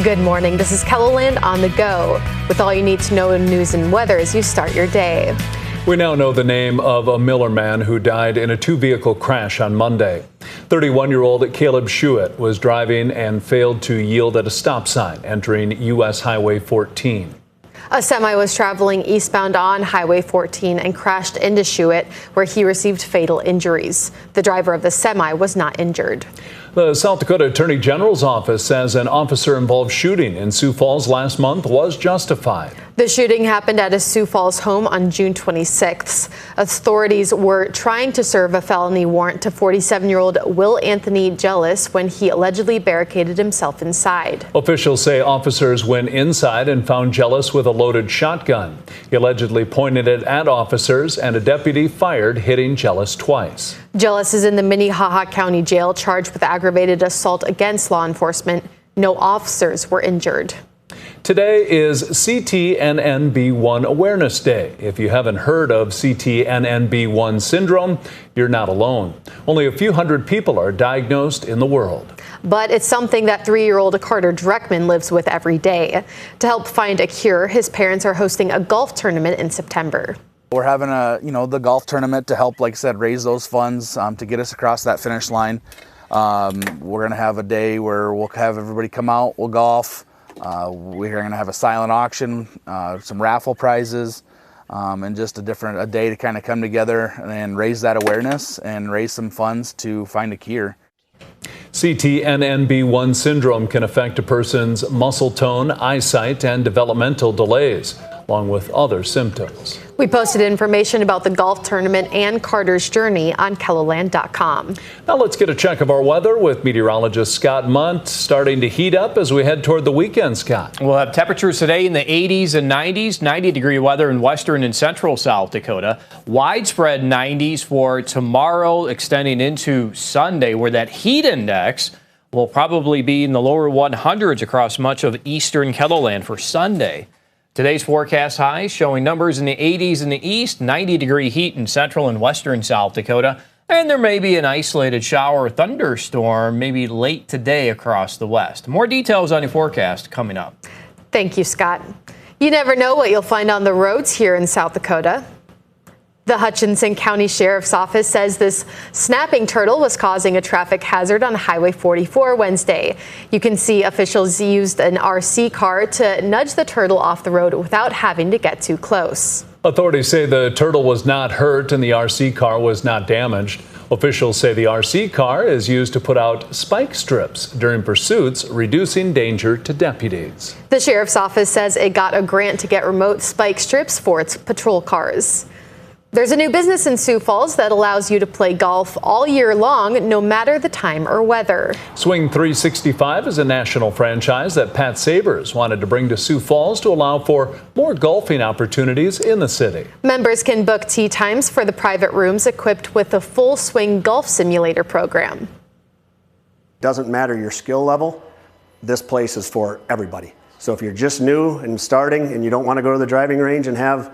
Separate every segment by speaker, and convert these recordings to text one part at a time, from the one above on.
Speaker 1: Good morning. This is KELOLAND on the go with all you need to know in news and weather as you start your day.
Speaker 2: We now know the name of a Miller man who died in a two-vehicle crash on Monday. 31-year-old Caleb Shuett was driving and failed to yield at a stop sign entering U.S. Highway 14.
Speaker 1: A semi was traveling eastbound on Highway 14 and crashed into Shuett, where he received fatal injuries. The driver of the semi was not injured.
Speaker 2: The South Dakota Attorney General's office says an officer-involved shooting in Sioux Falls last month was justified.
Speaker 1: The shooting happened at a Sioux Falls home on June 26th. Authorities were trying to serve a felony warrant to 47-year-old Will Anthony Jealous when he allegedly barricaded himself inside.
Speaker 2: Officials say officers went inside and found Jealous with a loaded shotgun. He allegedly pointed it at officers, and a deputy fired, hitting Jealous twice.
Speaker 1: Jealous is in the Minnehaha County Jail charged with aggravated assault against law enforcement. No officers were injured.
Speaker 2: Today is CTNNB1 Awareness Day. If you haven't heard of CTNNB1 syndrome, you're not alone. Only a few hundred people are diagnosed in the world.
Speaker 1: But it's something that 3-year-old Carter Dreckman lives with every day. To help find a cure, his parents are hosting a golf tournament in September.
Speaker 3: We're having the golf tournament to help, like I said, raise those funds to get us across that finish line. We're going to have a day where we'll have everybody come out, we'll golf. We're going to have a silent auction, some raffle prizes, and just a day to kind of come together and raise that awareness and raise some funds to find a cure.
Speaker 2: CTNNB1 syndrome can affect a person's muscle tone, eyesight, and developmental delays, along with other symptoms.
Speaker 1: We posted information about the golf tournament and Carter's journey on KELOLAND.com.
Speaker 2: Now let's get a check of our weather with meteorologist Scott Munt. Starting to heat up as we head toward the weekend, Scott.
Speaker 4: We'll have temperatures today in the 80s and 90s, 90-degree weather in western and central South Dakota. Widespread 90s for tomorrow, extending into Sunday, where that heat index will probably be in the lower 100s across much of eastern KELOLAND for Sunday. Today's forecast highs showing numbers in the 80s in the east, 90-degree heat in central and western South Dakota, and there may be an isolated shower or thunderstorm maybe late today across the west. More details on your forecast coming up.
Speaker 1: Thank you, Scott. You never know what you'll find on the roads here in South Dakota. The Hutchinson County Sheriff's Office says this snapping turtle was causing a traffic hazard on Highway 44 Wednesday. You can see officials used an RC car to nudge the turtle off the road without having to get too close.
Speaker 2: Authorities say the turtle was not hurt and the RC car was not damaged. Officials say the RC car is used to put out spike strips during pursuits, reducing danger to deputies.
Speaker 1: The Sheriff's Office says it got a grant to get remote spike strips for its patrol cars. There's a new business in Sioux Falls that allows you to play golf all year long, no matter the time or weather.
Speaker 2: Swing 365 is a national franchise that Pat Sabers wanted to bring to Sioux Falls to allow for more golfing opportunities in the city.
Speaker 1: Members can book tee times for the private rooms equipped with a full swing golf simulator program.
Speaker 5: Doesn't matter your skill level, this place is for everybody. So if you're just new and starting and you don't want to go to the driving range and have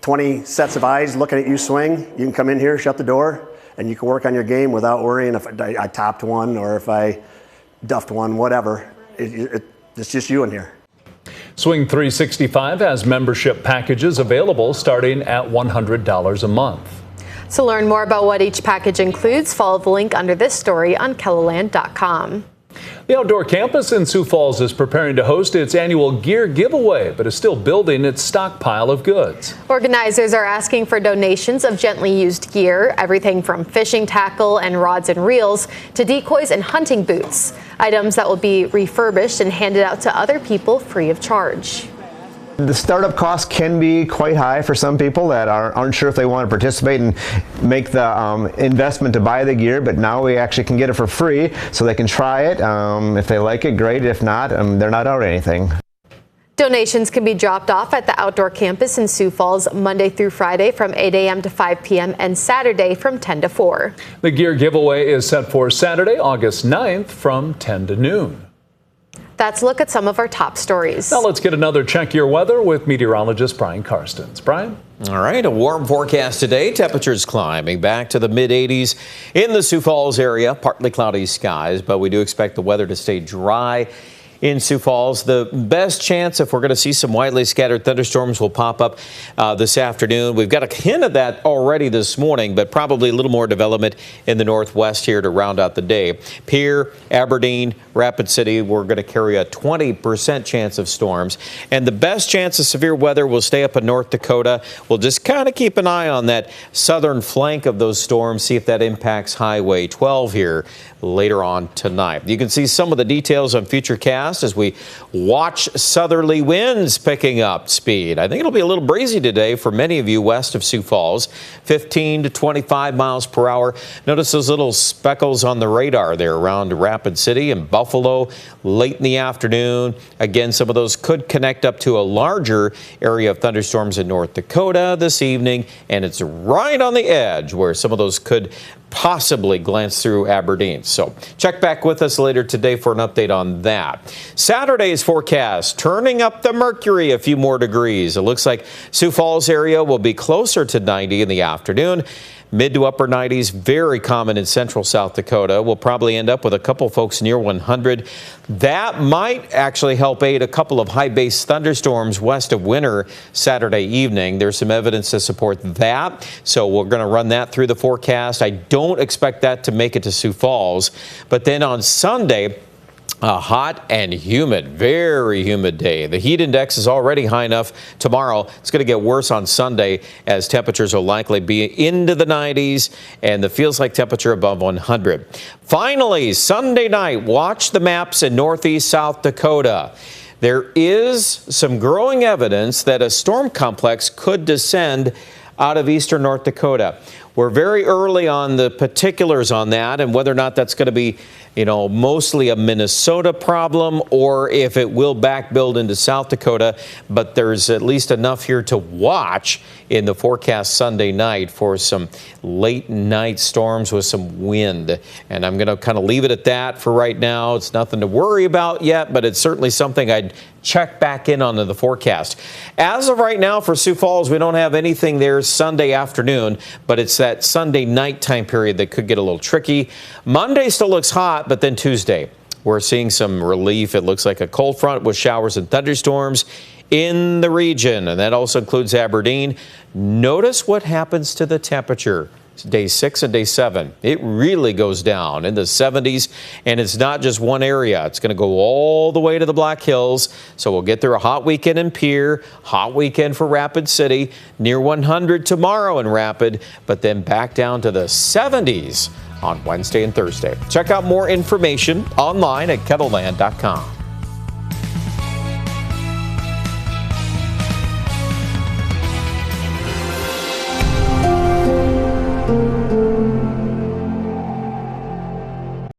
Speaker 5: 20 sets of eyes looking at you swing, you can come in here, shut the door, and you can work on your game without worrying if I topped one or if I duffed one, whatever. It's just you in here.
Speaker 2: Swing 365 has membership packages available starting at $100 a month.
Speaker 1: To learn more about what each package includes, follow the link under this story on KELOLAND.com.
Speaker 2: The outdoor campus in Sioux Falls is preparing to host its annual gear giveaway, but is still building its stockpile of goods.
Speaker 1: Organizers are asking for donations of gently used gear, everything from fishing tackle and rods and reels to decoys and hunting boots, items that will be refurbished and handed out to other people free of charge.
Speaker 6: The startup costs can be quite high for some people that aren't sure if they want to participate and make the investment to buy the gear, but now we actually can get it for free so they can try it. If they like it, great. If not, they're not out anything.
Speaker 1: Donations can be dropped off at the outdoor campus in Sioux Falls Monday through Friday from 8 a.m. to 5 p.m. and Saturday from 10 to 4.
Speaker 2: The gear giveaway is set for Saturday, August 9th from 10 to noon.
Speaker 1: That's a look at some of our top stories.
Speaker 2: Now let's get another check your weather with meteorologist Brian Karstens. Brian?
Speaker 7: All right, a warm forecast today. Temperatures climbing back to the mid-80s in the Sioux Falls area. Partly cloudy skies, but we do expect the weather to stay dry in Sioux Falls. The best chance, if we're going to see some widely scattered thunderstorms, will pop up this afternoon. We've got a hint of that already this morning, but probably a little more development in the northwest here to round out the day. Pierre, Aberdeen, Rapid City, we're going to carry a 20% chance of storms. And the best chance of severe weather will stay up in North Dakota. We'll just kind of keep an eye on that southern flank of those storms, see if that impacts Highway 12 here later on tonight. You can see some of the details on Futurecast as we watch southerly winds picking up speed. I think it'll be a little breezy today for many of you west of Sioux Falls, 15 to 25 miles per hour. Notice those little speckles on the radar there around Rapid City and Buffalo late in the afternoon. Again, some of those could connect up to a larger area of thunderstorms in North Dakota this evening, and it's right on the edge where some of those could possibly glance through Aberdeen. So check back with us later today for an update on that. Saturday's forecast, turning up the mercury a few more degrees. It looks like Sioux Falls area will be closer to 90 in the afternoon. Mid to upper 90s, very common in central South Dakota. We'll probably end up with a couple folks near 100. That might actually help aid a couple of high base thunderstorms west of Winter Saturday evening. There's some evidence to support that, so we're going to run that through the forecast. I don't expect that to make it to Sioux Falls, but then on Sunday, a hot and humid, very humid day. The heat index is already high enough tomorrow. It's going to get worse on Sunday as temperatures will likely be into the 90s and the feels like temperature above 100. Finally, Sunday night, watch the maps in northeast South Dakota. There is some growing evidence that a storm complex could descend out of eastern North Dakota. We're very early on the particulars on that and whether or not that's going to be, mostly a Minnesota problem or if it will back build into South Dakota. But there's at least enough here to watch in the forecast Sunday night for some late night storms with some wind. And I'm going to kind of leave it at that for right now. It's nothing to worry about yet, but it's certainly something I'd check back in on the forecast. As of right now for Sioux Falls, we don't have anything there Sunday afternoon, but it's that Sunday night time period that could get a little tricky. Monday still looks hot, but then Tuesday, we're seeing some relief. It looks like a cold front with showers and thunderstorms in the region, and that also includes Aberdeen. Notice what happens to the temperature. Day 6 and day 7, it really goes down in the 70s, and it's not just one area. It's going to go all the way to the Black Hills. So we'll get through a hot weekend in Pierre, hot weekend for Rapid City, near 100 tomorrow in Rapid, but then back down to the 70s on Wednesday and Thursday. Check out more information online at kettleland.com.